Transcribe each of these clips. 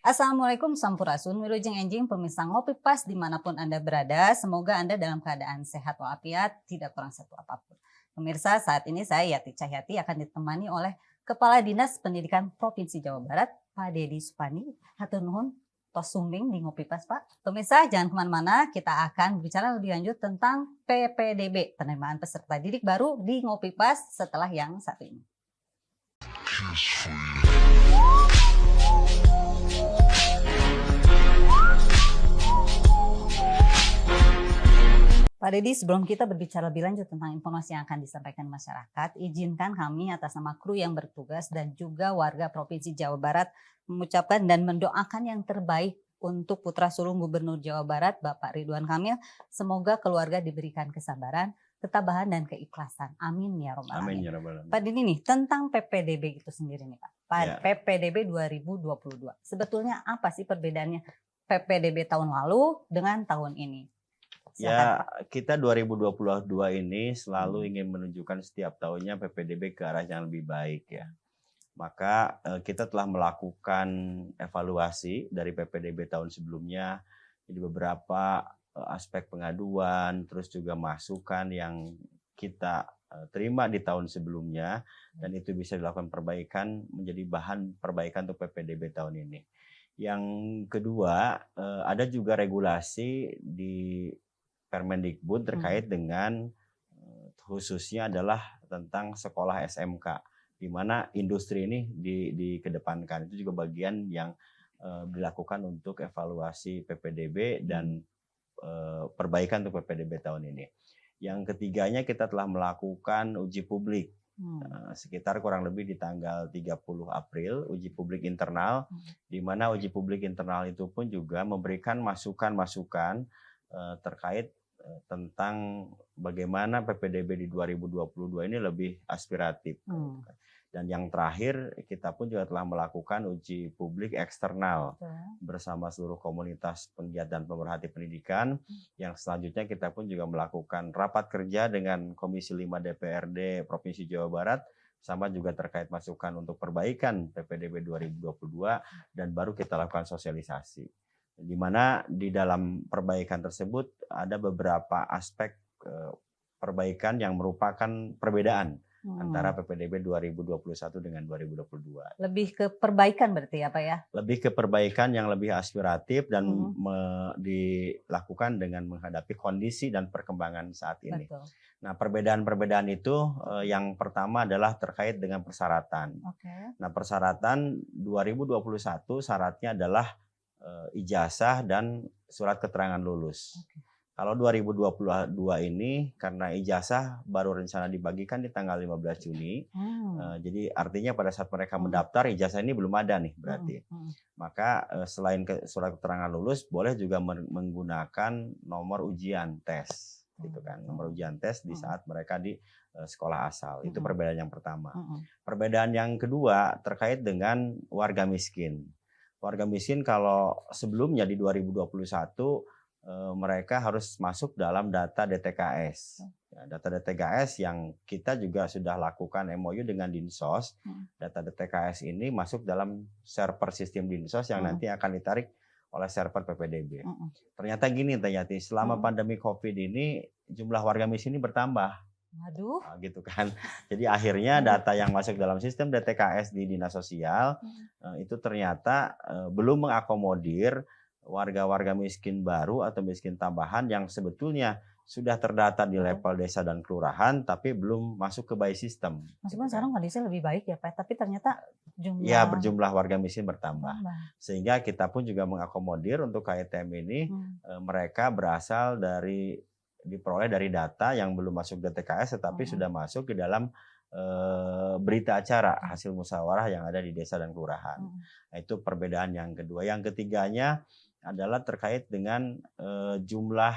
Assalamualaikum Sampurasun, Wilujeng Enjing pemirsa Ngopi Pas dimanapun Anda berada. Semoga Anda dalam keadaan sehat walafiat, tidak kurang satu apapun. Pemirsa, saat ini saya Yati Cahyati akan ditemani oleh Kepala Dinas Pendidikan Provinsi Jawa Barat, Pak Dedi Supandi. Hatur nuhun, tos sumbing di Ngopi Pas, Pak. Pemirsa, jangan kemana-mana, kita akan berbicara lebih lanjut tentang PPDB, penerimaan peserta didik baru di Ngopi Pas setelah yang satu ini. Pak Dedi, sebelum kita berbicara lebih lanjut tentang informasi yang akan disampaikan masyarakat, izinkan kami atas nama kru yang bertugas dan juga warga Provinsi Jawa Barat mengucapkan dan mendoakan yang terbaik untuk putra sulung Gubernur Jawa Barat, Bapak Ridwan Kamil. Semoga keluarga diberikan kesabaran, ketabahan, dan keikhlasan. Amin ya robbal alamin. Amin ya robbal alamin. Pak Dedi nih, tentang PPDB itu sendiri nih Pak. Ya. PPDB 2022. Sebetulnya apa sih perbedaannya PPDB tahun lalu dengan tahun ini? Ya, kita 2022 ini selalu ingin menunjukkan setiap tahunnya PPDB ke arah yang lebih baik ya. Maka kita telah melakukan evaluasi dari PPDB tahun sebelumnya. Jadi beberapa aspek pengaduan, terus juga masukan yang kita terima di tahun sebelumnya, dan itu bisa dilakukan perbaikan menjadi bahan perbaikan untuk PPDB tahun ini. Yang kedua, ada juga regulasi di Permendikbud terkait dengan khususnya adalah tentang sekolah SMK, di mana industri ini dikedepankan. Itu juga bagian yang dilakukan untuk evaluasi PPDB dan perbaikan untuk PPDB tahun ini. Yang ketiganya, kita telah melakukan uji publik sekitar kurang lebih di tanggal 30 April, uji publik internal, di mana uji publik internal itu pun juga memberikan masukan-masukan terkait tentang bagaimana PPDB di 2022 ini lebih aspiratif. Dan yang terakhir, kita pun juga telah melakukan uji publik eksternal bersama seluruh komunitas penggiat dan pemerhati pendidikan. Yang selanjutnya kita pun juga melakukan rapat kerja dengan Komisi 5 DPRD Provinsi Jawa Barat, sama juga terkait masukan untuk perbaikan PPDB 2022, dan baru kita lakukan sosialisasi. Di mana di dalam perbaikan tersebut ada beberapa aspek perbaikan yang merupakan perbedaan antara PPDB 2021 dengan 2022. Lebih ke perbaikan berarti apa ya? Lebih ke perbaikan yang lebih aspiratif dan dilakukan dengan menghadapi kondisi dan perkembangan saat ini. Betul. Nah, perbedaan-perbedaan itu yang pertama adalah terkait dengan persyaratan. Nah, persyaratan 2021 syaratnya adalah ijazah dan surat keterangan lulus. Kalau 2022 ini karena ijazah baru rencana dibagikan di tanggal 15 Juni. Jadi artinya pada saat mereka mendaftar ijazah ini belum ada nih berarti. Maka selain surat keterangan lulus, boleh juga menggunakan nomor ujian tes. Gitu kan, nomor ujian tes di saat mereka di sekolah asal. Itu perbedaan yang pertama. Perbedaan yang kedua terkait dengan warga miskin. Warga miskin kalau sebelumnya di 2021 mereka harus masuk dalam data DTKS. Data DTKS yang kita juga sudah lakukan MOU dengan Dinsos. Data DTKS ini masuk dalam server sistem Dinsos yang nanti akan ditarik oleh server PPDB. Ternyata gini Tayati, selama pandemi COVID ini jumlah warga miskin ini bertambah. Waduh. Nah, gitu kan. Jadi akhirnya data yang masuk dalam sistem DTKS di Dinas Sosial itu ternyata belum mengakomodir warga-warga miskin baru atau miskin tambahan yang sebetulnya sudah terdata di level desa dan kelurahan tapi belum masuk ke by system. Meskipun sekarang kondisinya lebih baik ya Pak, tapi ternyata berjumlah warga miskin bertambah. Sehingga kita pun juga mengakomodir untuk KTM ini mereka berasal diperoleh dari data yang belum masuk DTKS tetapi sudah masuk ke dalam berita acara hasil musyawarah yang ada di desa dan kelurahan. Nah, itu perbedaan yang kedua. Yang ketiganya adalah terkait dengan jumlah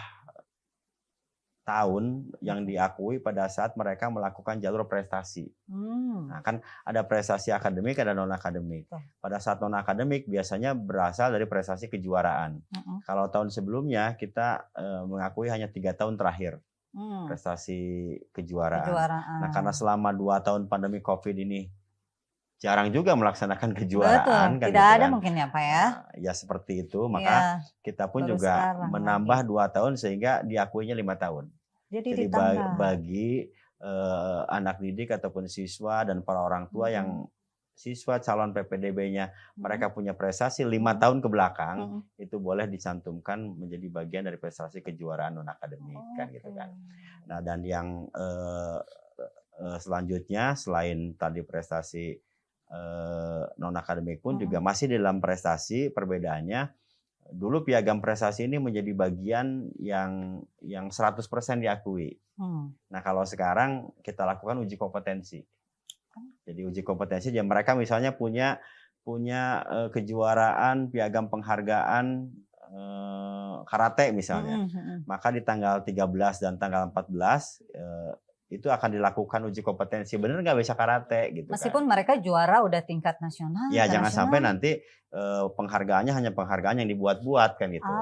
tahun yang diakui pada saat mereka melakukan jalur prestasi. Nah, kan ada prestasi akademik, ada non akademik. Pada saat non akademik biasanya berasal dari prestasi kejuaraan. Kalau tahun sebelumnya kita mengakui hanya 3 tahun terakhir prestasi kejuaraan. Nah, karena selama 2 tahun pandemi COVID ini jarang juga melaksanakan Betul, kejuaraan kan tidak gitu ada kan. mungkin ya Pak ya. Ya seperti itu, Iya, maka kita pun baru juga sekarang menambah lagi. 2 tahun sehingga diakuinya 5 tahun. Jadi Jadi ditambah. bagi anak didik ataupun siswa dan para orang tua yang siswa calon PPDB-nya mereka punya prestasi 5 tahun ke belakang, itu boleh dicantumkan menjadi bagian dari prestasi kejuaraan non akademik kan gitu kan. Nah, dan yang selanjutnya selain tadi prestasi non akademik pun juga masih dalam prestasi, perbedaannya dulu piagam prestasi ini menjadi bagian yang 100% diakui. Nah, kalau sekarang kita lakukan uji kompetensi. Jadi uji kompetensi, ya mereka misalnya punya kejuaraan piagam penghargaan karate misalnya. Maka di tanggal 13 dan tanggal 14 itu akan dilakukan uji kompetensi. Bener nggak bisa karate gitu Meskipun kan. mereka juara udah tingkat nasional. Ya jangan sampai nanti penghargaannya hanya penghargaan yang dibuat-buat kan gitu.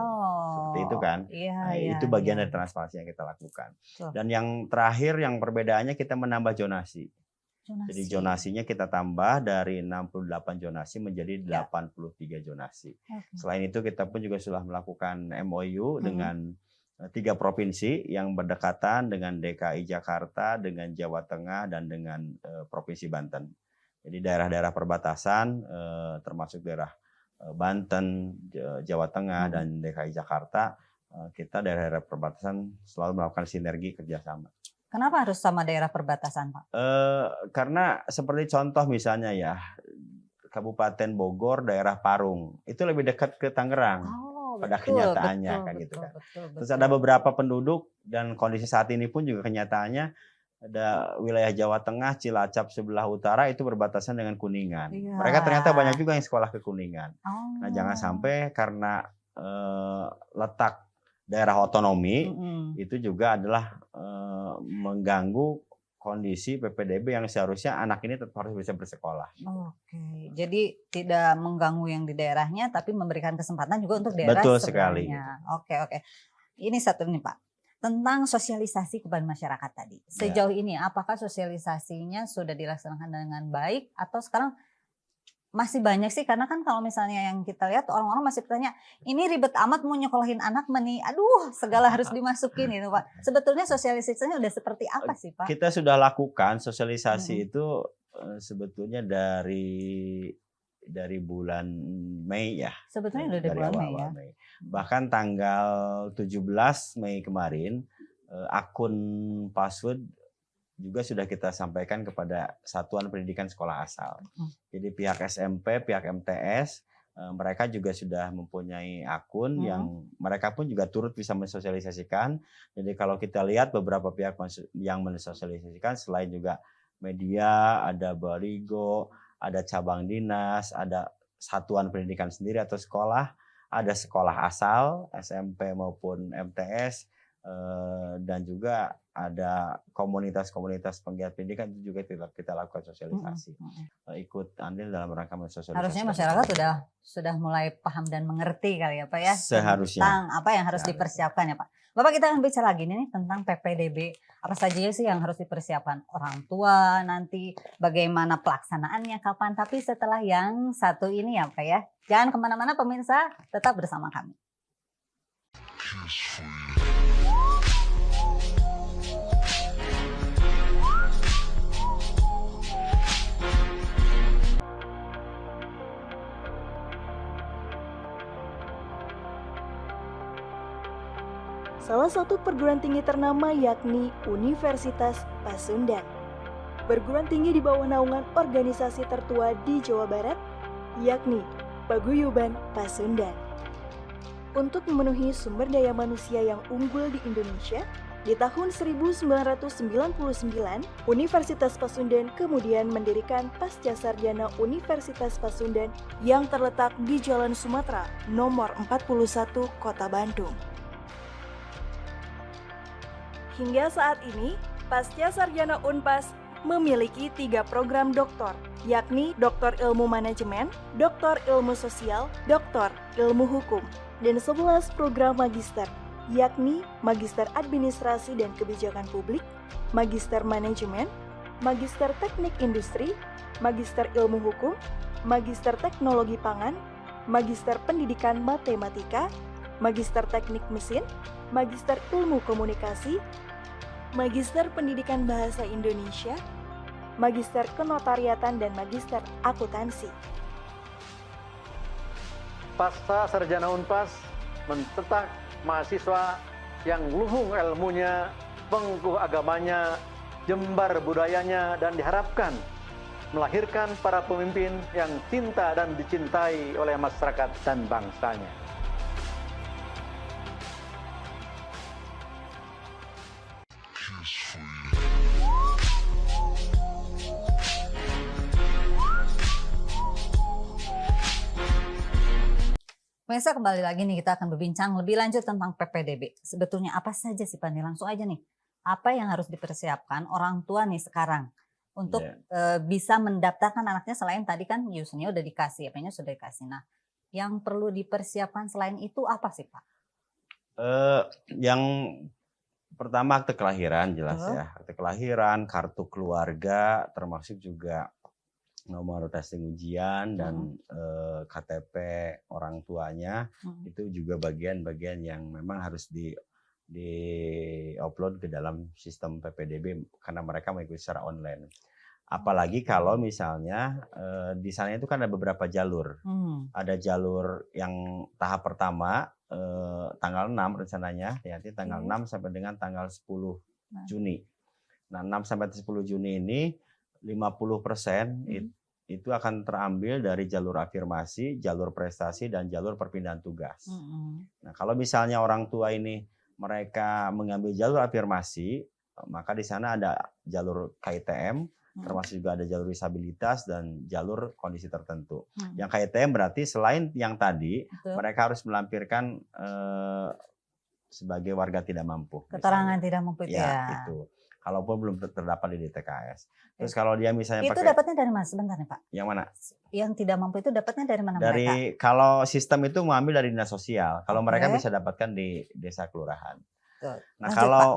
Seperti itu kan. Iya, itu bagian dari transparansi yang kita lakukan. Dan yang terakhir yang perbedaannya kita menambah zonasi. Jadi zonasinya kita tambah dari 68 zonasi menjadi 83 zonasi. Selain itu kita pun juga sudah melakukan MOU dengan 3 provinsi yang berdekatan dengan DKI Jakarta, dengan Jawa Tengah, dan dengan Provinsi Banten. Jadi daerah-daerah perbatasan termasuk daerah Banten, Jawa Tengah, dan DKI Jakarta, kita daerah-daerah perbatasan selalu melakukan sinergi kerjasama. Kenapa harus sama daerah perbatasan, Pak? Karena seperti contoh misalnya ya, Kabupaten Bogor, daerah Parung, itu lebih dekat ke Tangerang. Pada kenyataannya kan gitu kan. Terus ada beberapa penduduk dan kondisi saat ini pun juga kenyataannya ada wilayah Jawa Tengah, Cilacap sebelah utara itu berbatasan dengan Kuningan. Mereka ternyata banyak juga yang sekolah ke Kuningan. Nah, jangan sampai karena letak daerah otonomi itu juga adalah mengganggu kondisi PPDB yang seharusnya anak ini tetap harus bisa bersekolah. Oke, jadi tidak mengganggu yang di daerahnya, tapi memberikan kesempatan juga untuk daerah Betul sebelahnya. sekali. Oke. Ini satu nih Pak, tentang sosialisasi kepada masyarakat tadi. Sejauh ini apakah sosialisasinya sudah dilaksanakan dengan baik atau sekarang masih banyak sih? Karena kan kalau misalnya yang kita lihat orang-orang masih bertanya, ini ribet amat mau nyekolahin anak aduh segala harus dimasukin itu Pak. Sebetulnya sosialisasinya udah seperti apa sih Pak? Kita sudah lakukan sosialisasi itu sebetulnya dari bulan Mei ya. Sebetulnya udah dari bulan Mei ya. Bahkan tanggal 17 Mei kemarin akun password juga sudah kita sampaikan kepada Satuan Pendidikan Sekolah Asal. Jadi pihak SMP, pihak MTS, mereka juga sudah mempunyai akun yang mereka pun juga turut bisa mensosialisasikan. Jadi kalau kita lihat beberapa pihak yang mensosialisasikan selain juga media, ada baligo, ada cabang dinas, ada satuan pendidikan sendiri atau sekolah, ada sekolah asal, SMP maupun MTS, dan juga ada komunitas-komunitas penggiat pendidikan itu juga kita lakukan sosialisasi. Ikut andil dalam rangka mensosialisasi. Harusnya masyarakat sudah mulai paham dan mengerti kali ya Pak ya. Seharusnya. Tentang apa yang harus dipersiapkan ya Pak. Bapak, kita akan bicara lagi nih tentang PPDB. Apa saja sih yang harus dipersiapkan orang tua nanti, bagaimana pelaksanaannya, kapan. Tapi setelah yang satu ini ya Pak ya. Jangan kemana-mana pemirsa, tetap bersama kami. Salah satu perguruan tinggi ternama yakni Universitas Pasundan. Perguruan tinggi di bawah naungan organisasi tertua di Jawa Barat, yakni Paguyuban Pasundan. Untuk memenuhi sumber daya manusia yang unggul di Indonesia, di tahun 1999, Universitas Pasundan kemudian mendirikan Pascasarjana Universitas Pasundan yang terletak di Jalan Sumatera, nomor 41, Kota Bandung. Hingga saat ini, Pascasarjana Unpas memiliki 3 program doktor, yakni Doktor Ilmu Manajemen, Doktor Ilmu Sosial, Doktor Ilmu Hukum, dan 11 program magister, yakni Magister Administrasi dan Kebijakan Publik, Magister Manajemen, Magister Teknik Industri, Magister Ilmu Hukum, Magister Teknologi Pangan, Magister Pendidikan Matematika, Magister Teknik Mesin, Magister Ilmu Komunikasi, Magister Pendidikan Bahasa Indonesia, Magister Kenotariatan dan Magister Akuntansi. Pasca Sarjana Unpas mencetak mahasiswa yang luhung ilmunya, pengkuh agamanya, jembar budayanya, dan diharapkan melahirkan para pemimpin yang cinta dan dicintai oleh masyarakat dan bangsanya. Pemirsa, kembali lagi nih kita akan berbincang lebih lanjut tentang PPDB. Sebetulnya apa saja sih Pak? Langsung aja nih. Apa yang harus dipersiapkan orang tua nih sekarang untuk bisa mendaftarkan anaknya, selain tadi kan usernya udah dikasih, apa-nya sudah dikasih. Nah, yang perlu dipersiapkan selain itu apa sih Pak? Yang pertama akte kelahiran jelas ya. Akte kelahiran, kartu keluarga, termasuk juga nomor testing ujian dan KTP orang tuanya. Itu juga bagian-bagian yang memang harus di-upload ke dalam sistem PPDB karena mereka mengikuti secara online. Apalagi kalau misalnya di sana itu kan ada beberapa jalur. Ada jalur yang tahap pertama tanggal 6 rencananya, nanti tanggal 6 sampai dengan tanggal 10 Juni. Nah, 6 sampai 10 Juni ini 50% itu akan terambil dari jalur afirmasi, jalur prestasi, dan jalur perpindahan tugas. Nah, kalau misalnya orang tua ini mereka mengambil jalur afirmasi, maka di sana ada jalur KITM, termasuk juga ada jalur disabilitas dan jalur kondisi tertentu. Yang KITM berarti selain yang tadi, mereka harus melampirkan sebagai warga tidak mampu. Keterangan tidak mampu itu ya. Itu. Kalaupun belum terdapat di DTKS. Terus kalau dia misalnya itu dapatnya dari mana? Sebentar nih Pak. Yang mana? Yang tidak mampu itu dapatnya dari mana dari mereka? Kalau sistem itu mengambil dari dinas sosial. Kalau mereka bisa dapatkan di desa kelurahan. Nah,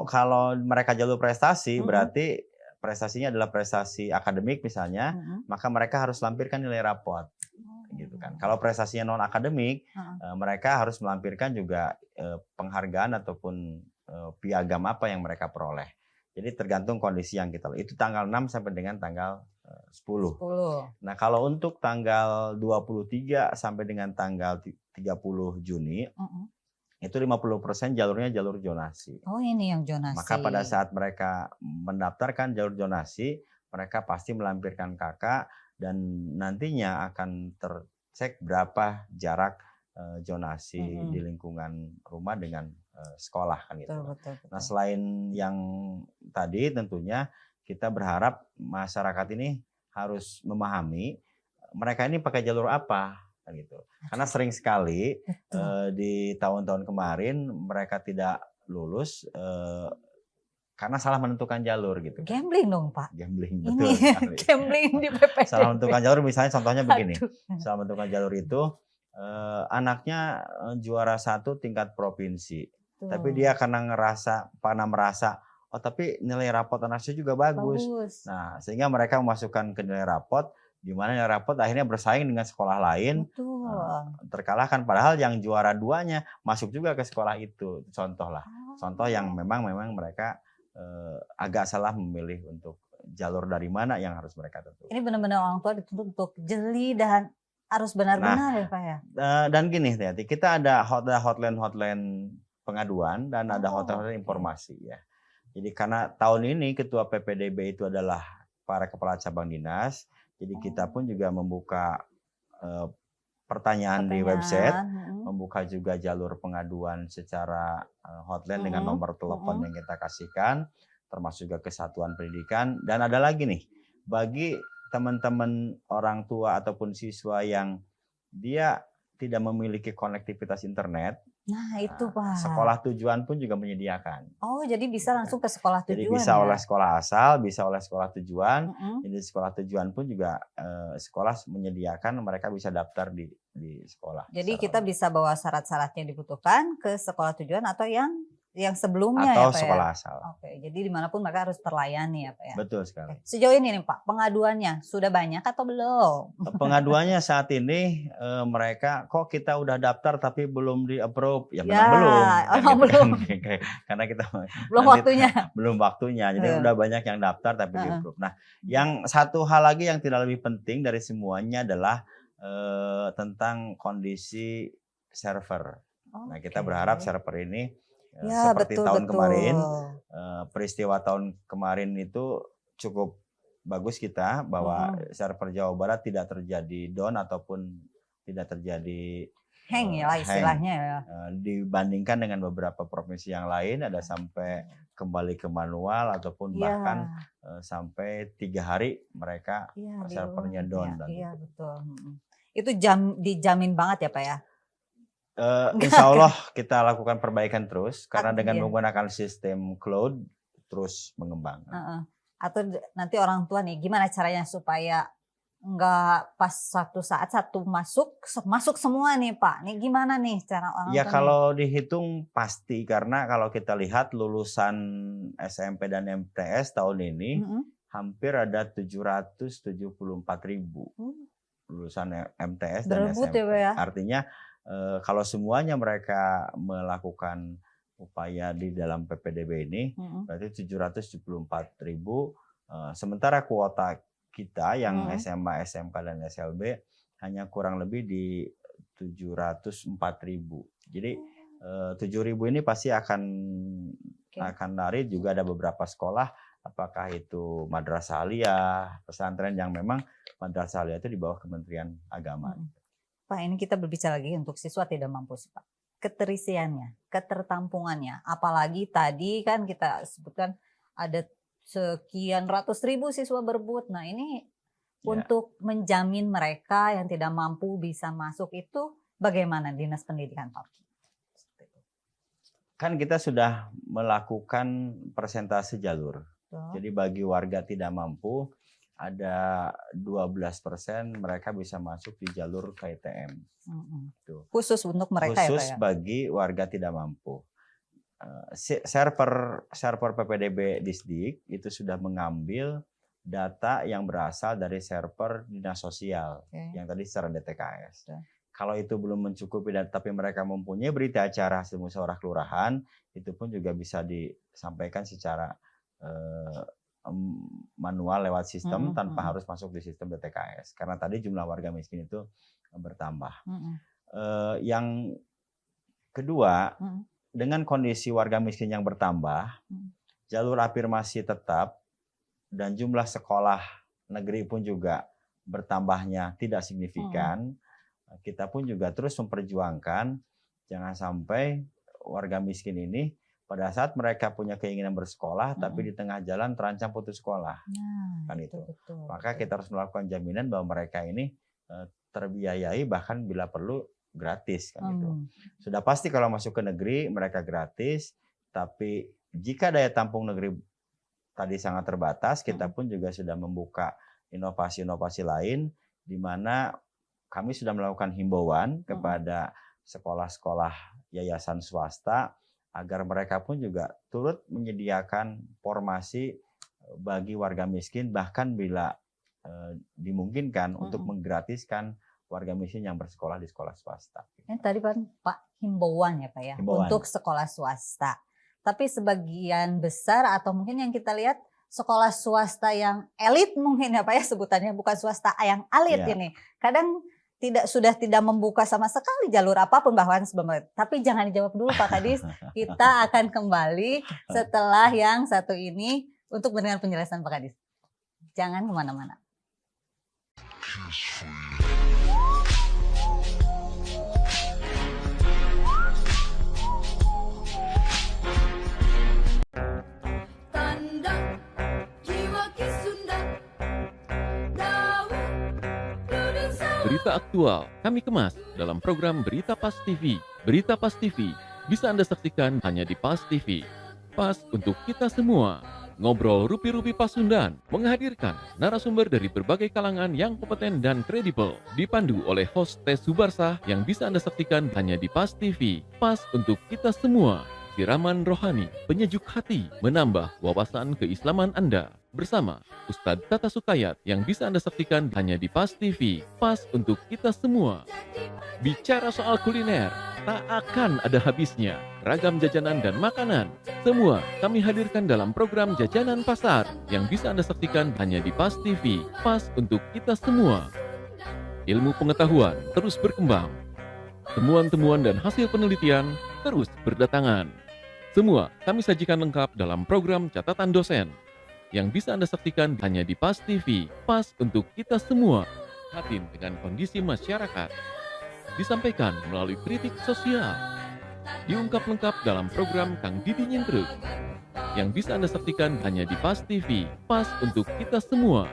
kalau mereka jalur prestasi berarti prestasinya adalah prestasi akademik misalnya, maka mereka harus lampirkan nilai rapot. Gitu kan. Kalau prestasinya non akademik, mereka harus melampirkan juga penghargaan ataupun piagam apa yang mereka peroleh. Jadi tergantung kondisi yang kita lihat. Itu tanggal 6 sampai dengan tanggal 10. Nah, kalau untuk tanggal 23 sampai dengan tanggal 30 Juni, itu 50% jalurnya jalur zonasi. Oh, ini yang zonasi. Maka pada saat mereka mendaftarkan jalur zonasi, mereka pasti melampirkan KK dan nantinya akan tercek berapa jarak zonasi di lingkungan rumah dengan sekolah kan gitu. Betul. Nah, selain yang tadi tentunya kita berharap masyarakat ini harus memahami mereka ini pakai jalur apa kan gitu. Karena sering sekali di tahun-tahun kemarin mereka tidak lulus karena salah menentukan jalur gitu. Gambling dong Pak. Gambling, betul. Ini gambling di PPDB. Salah menentukan jalur misalnya contohnya begini. Salah menentukan jalur itu anaknya juara 1 tingkat provinsi. Tapi dia karena merasa, oh tapi nilai rapot anak saya juga bagus. Nah, sehingga mereka memasukkan ke nilai rapot, di mana nilai rapot akhirnya bersaing dengan sekolah lain. Terkalahkan. Padahal yang juara 2-nya masuk juga ke sekolah itu. Contoh lah. Contoh yang memang mereka agak salah memilih untuk jalur dari mana yang harus mereka tentukan. Ini benar-benar orang tua dituntut untuk jeli dan harus benar-benar ya Pak ya. Dan gini, kita ada hotline pengaduan dan ada hotline informasi ya. Jadi karena tahun ini ketua PPDB itu adalah para kepala cabang dinas, jadi kita pun juga membuka pertanyaan di website, membuka juga jalur pengaduan secara hotline dengan nomor telepon yang kita kasihkan, termasuk juga kesatuan pendidikan. Dan ada lagi nih, bagi teman-teman orang tua ataupun siswa yang dia tidak memiliki konektivitas internet. Nah, itu Pak. Sekolah tujuan pun juga menyediakan. Oh, jadi bisa langsung ke sekolah tujuan. Jadi bisa oleh sekolah asal, bisa oleh sekolah tujuan. Jadi sekolah tujuan pun juga sekolah menyediakan, mereka bisa daftar di sekolah. Jadi kita bisa bawa syarat-syarat yang dibutuhkan ke sekolah tujuan atau yang Yang sebelumnya atau ya Pak sekolah ya? asal. Oke, jadi dimanapun mereka harus terlayani ya Pak ya? Betul sekali. Sejauh ini nih Pak, pengaduannya sudah banyak atau belum? Pengaduannya saat ini mereka kok kita udah daftar tapi belum di-approve. Ya memang belum. Emang belum. Karena kita Belum nanti waktunya. belum waktunya. Jadi udah banyak yang daftar tapi di-approve. Nah, yang satu hal lagi yang tidak lebih penting dari semuanya adalah tentang kondisi server. Nah, kita berharap server ini Ya, seperti betul, tahun betul. kemarin, peristiwa tahun kemarin itu cukup bagus kita bahwa server Jawa Barat tidak terjadi down ataupun tidak terjadi hang ya lah istilahnya ya. Dibandingkan dengan beberapa provinsi yang lain ada sampai kembali ke manual ataupun bahkan sampai 3 hari mereka servernya down. Iya betul. Itu dijamin banget ya Pak ya? Insya Allah kita lakukan perbaikan terus karena dengan menggunakan sistem cloud terus mengembang. Atau nanti orang tua nih gimana caranya supaya nggak pas satu saat satu masuk semua nih Pak? Nih gimana nih cara orang tua? Ya kalau dihitung pasti karena kalau kita lihat lulusan SMP dan MTS tahun ini hampir ada 774.000 lulusan MTS dan SMP. Ya, Artinya kalau semuanya mereka melakukan upaya di dalam PPDB ini, berarti 774.000. Sementara kuota kita yang SMA, SMK dan SLB hanya kurang lebih di 704.000. Jadi 7.000 ini pasti akan lari. Juga ada beberapa sekolah, apakah itu madrasah aliyah, pesantren yang memang madrasah aliyah itu di bawah Kementerian Agama. Pak, ini kita berbicara lagi untuk siswa tidak mampu sih Pak. Keterisiannya, ketertampungannya. Apalagi tadi kan kita sebutkan ada sekian ratus ribu siswa berebut. Nah ini untuk menjamin mereka yang tidak mampu bisa masuk itu bagaimana Dinas Pendidikan Pak? Kan kita sudah melakukan persentase jalur. Jadi bagi warga tidak mampu, ada 12% mereka bisa masuk di jalur KTM. Khusus untuk mereka khusus ya Pak ya? Bagi warga tidak mampu. Server PPDB Disdik itu sudah mengambil data yang berasal dari server Dinas Sosial yang tadi secara DTKS. Kalau itu belum mencukupi tapi mereka mempunyai berita acara hasil musyawarah kelurahan, itu pun juga bisa disampaikan secara manual lewat sistem tanpa harus masuk di sistem DTKS karena tadi jumlah warga miskin itu bertambah. Yang kedua, dengan kondisi warga miskin yang bertambah, jalur afirmasi tetap dan jumlah sekolah negeri pun juga bertambahnya tidak signifikan. Kita pun juga terus memperjuangkan jangan sampai warga miskin ini pada saat mereka punya keinginan bersekolah, tapi di tengah jalan terancam putus sekolah, kan itu. Betul. Maka kita harus melakukan jaminan bahwa mereka ini terbiayai bahkan bila perlu gratis, kan itu. Sudah pasti kalau masuk ke negeri mereka gratis, tapi jika daya tampung negeri tadi sangat terbatas, kita pun juga sudah membuka inovasi-inovasi lain, di mana kami sudah melakukan himbauan kepada sekolah-sekolah yayasan swasta agar mereka pun juga turut menyediakan formasi bagi warga miskin bahkan bila dimungkinkan untuk menggratiskan warga miskin yang bersekolah di sekolah swasta. Ini tadi Pak himbauan ya Pak ya untuk sekolah swasta. Tapi sebagian besar atau mungkin yang kita lihat sekolah swasta yang elit mungkin ya Pak ya sebutannya, bukan swasta yang elit ini. Kadang sudah tidak membuka sama sekali jalur apapun bahkan sebelumnya. Tapi jangan dijawab dulu Pak Kadis. Kita akan kembali setelah yang satu ini untuk mendengar penjelasan Pak Kadis. Jangan kemana-mana. Berita aktual kami kemas dalam program Berita Pas TV. Berita Pas TV bisa Anda saksikan hanya di Pas TV. Pas untuk kita semua. Ngobrol Rupi-Rupi Pasundan menghadirkan narasumber dari berbagai kalangan yang kompeten dan kredibel. Dipandu oleh host Teh Subarsah yang bisa Anda saksikan hanya di Pas TV. Pas untuk kita semua. siraman rohani, penyejuk hati, menambah wawasan keislaman Anda. Bersama Ustadz Tata Sukayat yang bisa Anda saksikan hanya di PAS TV. PAS untuk kita semua. Bicara soal kuliner, tak akan ada habisnya. Ragam jajanan dan makanan, semua kami hadirkan dalam program Jajanan Pasar yang bisa Anda saksikan hanya di PAS TV. PAS untuk kita semua. Ilmu pengetahuan terus berkembang. Temuan-temuan dan hasil penelitian terus berdatangan. Semua kami sajikan lengkap dalam program catatan dosen yang bisa Anda saksikan hanya di PAS TV. PAS untuk kita semua. Hadir dengan kondisi masyarakat. Disampaikan melalui kritik sosial. Diungkap lengkap dalam program Kang Didi Nyintruk yang bisa Anda saksikan hanya di PAS TV. PAS untuk kita semua.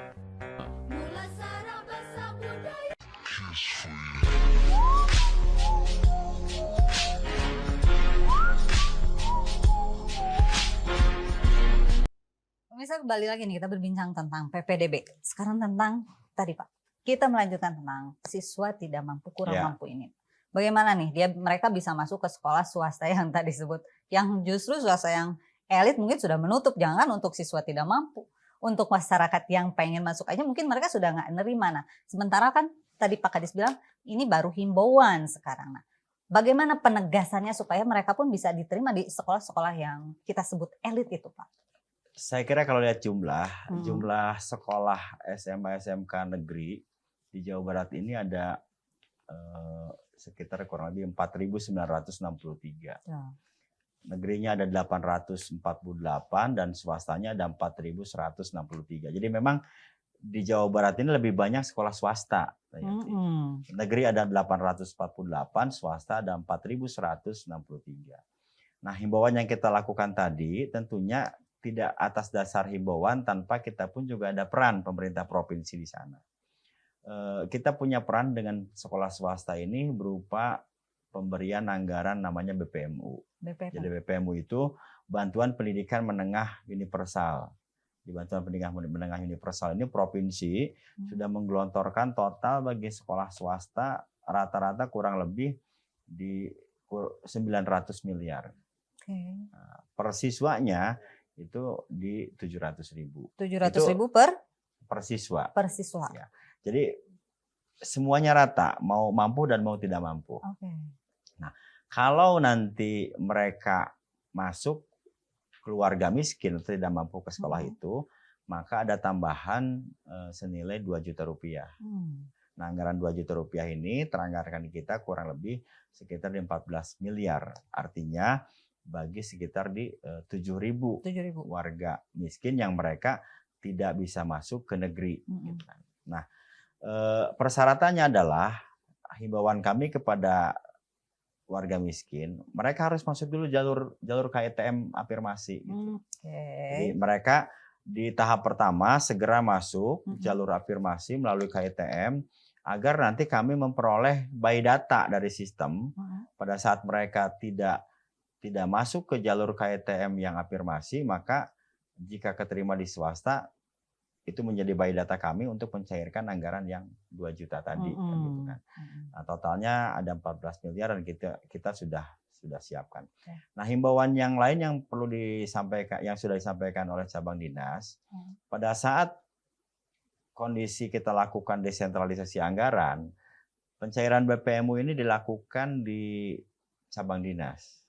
Pemirsa, kembali lagi nih kita berbincang tentang PPDB. Sekarang tentang tadi Pak, kita melanjutkan tentang siswa tidak mampu, kurang mampu ini. Bagaimana nih mereka bisa masuk ke sekolah swasta yang tadi disebut, yang justru swasta yang elit mungkin sudah menutup, jangan untuk siswa tidak mampu. Untuk masyarakat yang pengen masuk aja mungkin mereka sudah nggak nerima. Nah, sementara kan tadi Pak Kadis bilang ini baru himbauan sekarang. Nah, bagaimana penegasannya supaya mereka pun bisa diterima di sekolah-sekolah yang kita sebut elit itu Pak? Saya kira kalau lihat jumlah sekolah SMA SMK negeri di Jawa Barat ini ada sekitar kurang lebih 4.963. Ya. Negerinya ada 848 dan swastanya ada 4.163. Jadi memang di Jawa Barat ini lebih banyak sekolah swasta. Negeri ada 848, swasta ada 4.163. Nah, himbauan yang kita lakukan tadi tentunya tidak atas dasar himbauan, tanpa kita pun juga ada peran pemerintah provinsi di sana. Kita punya peran dengan sekolah swasta ini berupa pemberian anggaran namanya BPMU. Jadi BPMU itu Bantuan Pendidikan Menengah Universal. Di Bantuan Pendidikan Menengah Universal ini provinsi sudah menggelontorkan total bagi sekolah swasta rata-rata kurang lebih di 900 miliar. Nah, per siswanya itu di 700.000. 700.000 per siswa. Per siswa. Ya. Jadi semuanya rata, mau mampu dan mau tidak mampu. Nah, kalau nanti mereka masuk keluarga miskin atau tidak mampu ke sekolah itu, maka ada tambahan senilai 2 juta rupiah. Nah, anggaran 2 juta rupiah ini teranggarkan di kita kurang lebih sekitar 14 miliar. Artinya bagi sekitar di 7.000 warga miskin yang mereka tidak bisa masuk ke negeri. Nah, persyaratannya adalah himbauan kami kepada warga miskin, mereka harus masuk dulu jalur KITM afirmasi. Jadi mereka di tahap pertama segera masuk jalur afirmasi melalui KITM agar nanti kami memperoleh biodata dari sistem pada saat mereka tidak masuk ke jalur KITM yang afirmasi, maka jika keterima di swasta itu menjadi biodata kami untuk mencairkan anggaran yang 2 juta tadi. Gitu kan. Nah, totalnya ada 14 miliar dan kita sudah siapkan. Nah, himbauan yang lain yang perlu disampaikan, yang sudah disampaikan oleh cabang dinas, pada saat kondisi kita lakukan desentralisasi anggaran, pencairan BPMU ini dilakukan di cabang dinas.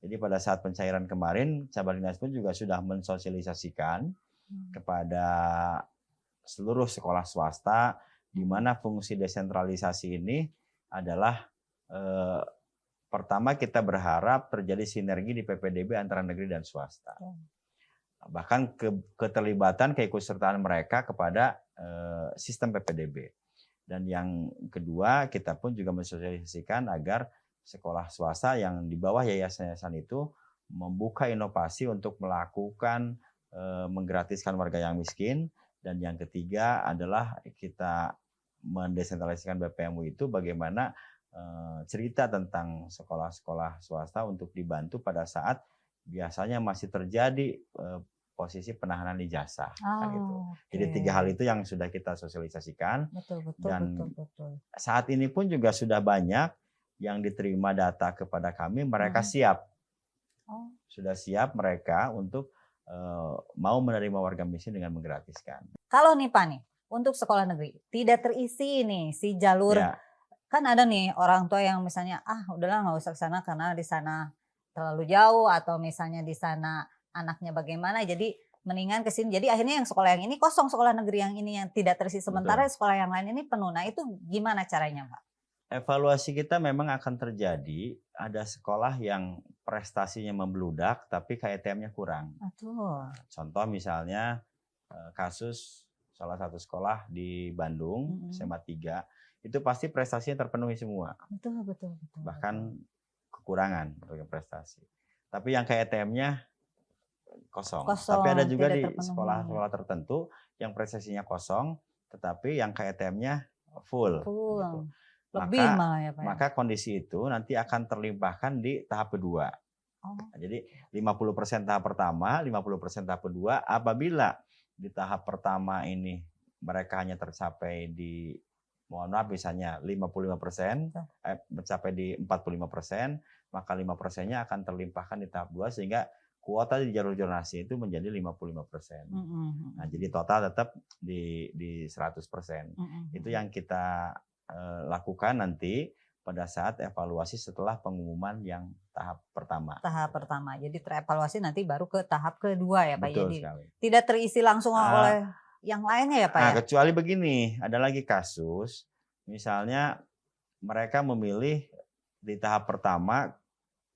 Jadi pada saat pencairan kemarin, cabang dinas pun juga sudah mensosialisasikan kepada seluruh sekolah swasta, di mana fungsi desentralisasi ini adalah pertama kita berharap terjadi sinergi di PPDB antara negeri dan swasta. Bahkan keterlibatan, keikutsertaan mereka kepada sistem PPDB. Dan yang kedua, kita pun juga mensosialisasikan agar sekolah swasta yang di bawah yayasan-yayasan itu membuka inovasi untuk melakukan menggratiskan warga yang miskin. Dan yang ketiga adalah kita mendesentralisasikan BPMU itu bagaimana cerita tentang sekolah-sekolah swasta untuk dibantu pada saat biasanya masih terjadi posisi penahanan ijazah. Gitu. Jadi 3 hal itu yang sudah kita sosialisasikan. Dan saat ini pun juga sudah banyak yang diterima data kepada kami, mereka siap Oh. Sudah siap mereka untuk mau menerima warga miskin dengan menggratiskan. Kalau nih Pak nih, untuk sekolah negeri tidak terisi nih si jalur, Ya, kan ada nih orang tua yang misalnya udahlah nggak usah ke sana karena di sana terlalu jauh, atau misalnya di sana anaknya bagaimana, jadi mendingan ke sini. Jadi akhirnya yang sekolah yang ini kosong, sekolah negeri yang ini yang tidak terisi, sementara sekolah yang lain ini penuh. Nah itu gimana caranya Pak? evaluasi kita memang akan terjadi, ada sekolah yang prestasinya membludak tapi KTM-nya kurang. Aduh. Contoh misalnya kasus salah satu sekolah di Bandung, SMA 3, itu pasti prestasinya terpenuhi semua. Betul. Bahkan kekurangan untuk prestasi. Tapi yang KTM-nya kosong. Tapi ada juga di sekolah-sekolah tertentu yang prestasinya kosong, tetapi yang KTM-nya full. Gitu. Lebih malah ya Pak. Maka kondisi itu nanti akan terlimpahkan di tahap kedua. Jadi 50% tahap pertama, 50% tahap kedua. Apabila di tahap pertama ini mereka hanya tercapai di, mohon maaf misalnya 55%, mencapai di 45%, maka 5%-nya akan terlimpahkan di tahap 2 sehingga kuota di jalur zonasi itu menjadi 55%. Nah, jadi total tetap di 100%. Itu yang kita lakukan nanti pada saat evaluasi setelah pengumuman yang tahap pertama. Tahap pertama. Jadi terevaluasi nanti baru ke tahap kedua ya Pak. Betul Jadi sekali. tidak terisi langsung oleh yang lainnya ya Pak ya. Kecuali begini, ada lagi kasus, misalnya mereka memilih di tahap pertama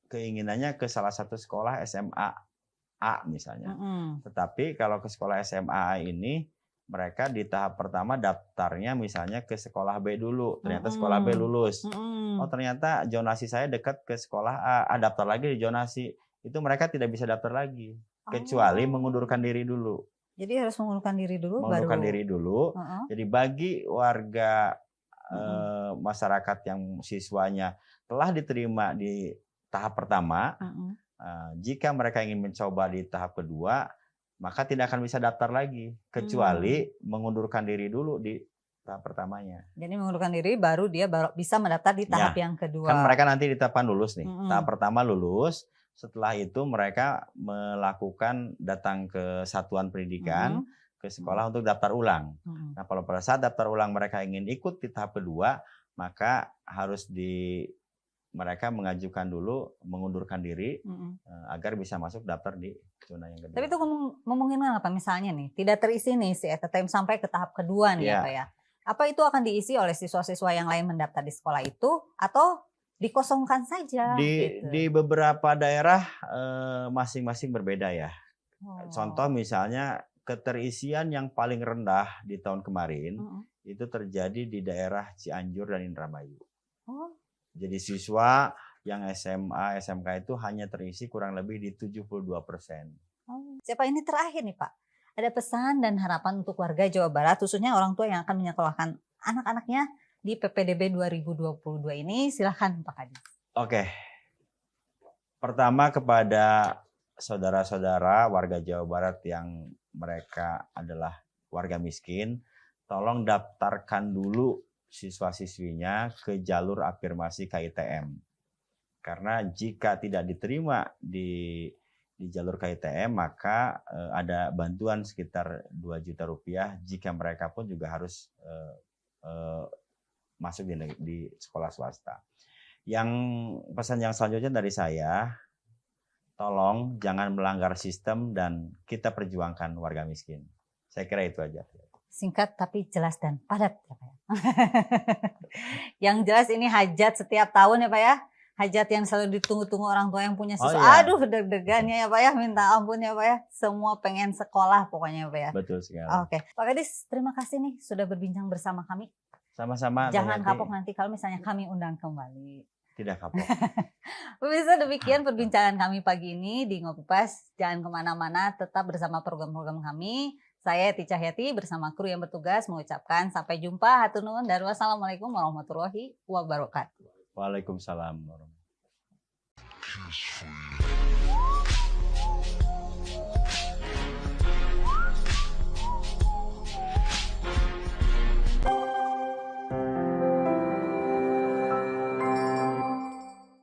keinginannya ke salah satu sekolah SMA A misalnya. Tetapi kalau ke sekolah SMA A ini mereka di tahap pertama daftarnya misalnya ke sekolah B dulu, ternyata sekolah B lulus. Oh ternyata zonasi saya dekat ke sekolah A, daftar lagi di zonasi. Itu mereka tidak bisa daftar lagi, kecuali mengundurkan diri dulu. Jadi harus mengundurkan diri dulu baru. Jadi bagi warga masyarakat yang siswanya telah diterima di tahap pertama, jika mereka ingin mencoba di tahap kedua, maka tidak akan bisa daftar lagi, kecuali mengundurkan diri dulu di tahap pertamanya. Jadi mengundurkan diri baru dia bisa mendaftar di tahap yang kedua. Kan mereka nanti ditetapkan lulus nih. Tahap pertama lulus, setelah itu mereka melakukan datang ke satuan pendidikan, ke sekolah untuk daftar ulang. Nah, kalau pada saat daftar ulang mereka ingin ikut di tahap kedua, maka harus mereka mengajukan dulu mengundurkan diri agar bisa masuk daftar di zona yang kedua. Tapi itu memungkinkan apa misalnya nih tidak terisi nih si ETTM sampai ke tahap kedua nih ya Pak ya. Apa itu akan diisi oleh siswa-siswa yang lain mendaftar di sekolah itu atau dikosongkan saja? Di beberapa daerah masing-masing berbeda ya. Contoh misalnya keterisian yang paling rendah di tahun kemarin itu terjadi di daerah Cianjur dan Indramayu. Jadi siswa yang SMA, SMK itu hanya terisi kurang lebih di 72%. Siapa ini terakhir nih Pak? Ada pesan dan harapan untuk warga Jawa Barat, khususnya orang tua yang akan menyekolahkan anak-anaknya di PPDB 2022 ini. Silahkan Pak Kadis. Oke. Pertama kepada saudara-saudara warga Jawa Barat yang mereka adalah warga miskin, tolong daftarkan dulu siswa-siswinya ke jalur afirmasi KITM. Karena jika tidak diterima di jalur KITM, maka ada bantuan sekitar 2 juta rupiah jika mereka pun juga harus masuk di sekolah swasta. Yang pesan yang selanjutnya dari saya, tolong jangan melanggar sistem dan kita perjuangkan warga miskin. Saya kira itu aja. Singkat tapi jelas dan padat ya Pak ya. Yang jelas ini hajat setiap tahun ya Pak ya. Hajat yang selalu ditunggu-tunggu orang tua yang punya siswa. Aduh deg-degannya ya Pak ya, minta ampun ya Pak ya. Semua pengen sekolah pokoknya ya Pak ya. Betul sekali. Oke, Pak Kadis terima kasih nih sudah berbincang bersama kami. Sama-sama. Jangan kapok nanti kalau misalnya kami undang kembali. Tidak kapok. Pemirsa, demikian perbincangan kami pagi ini di Ngopi Pas. Jangan kemana-mana, tetap bersama program-program kami. Saya Yati Cahyati bersama kru yang bertugas mengucapkan sampai jumpa, hatur nuhun dan wassalamualaikum warahmatullahi wabarakatuh. Waalaikumsalam warahmatullahi wabarakatuh.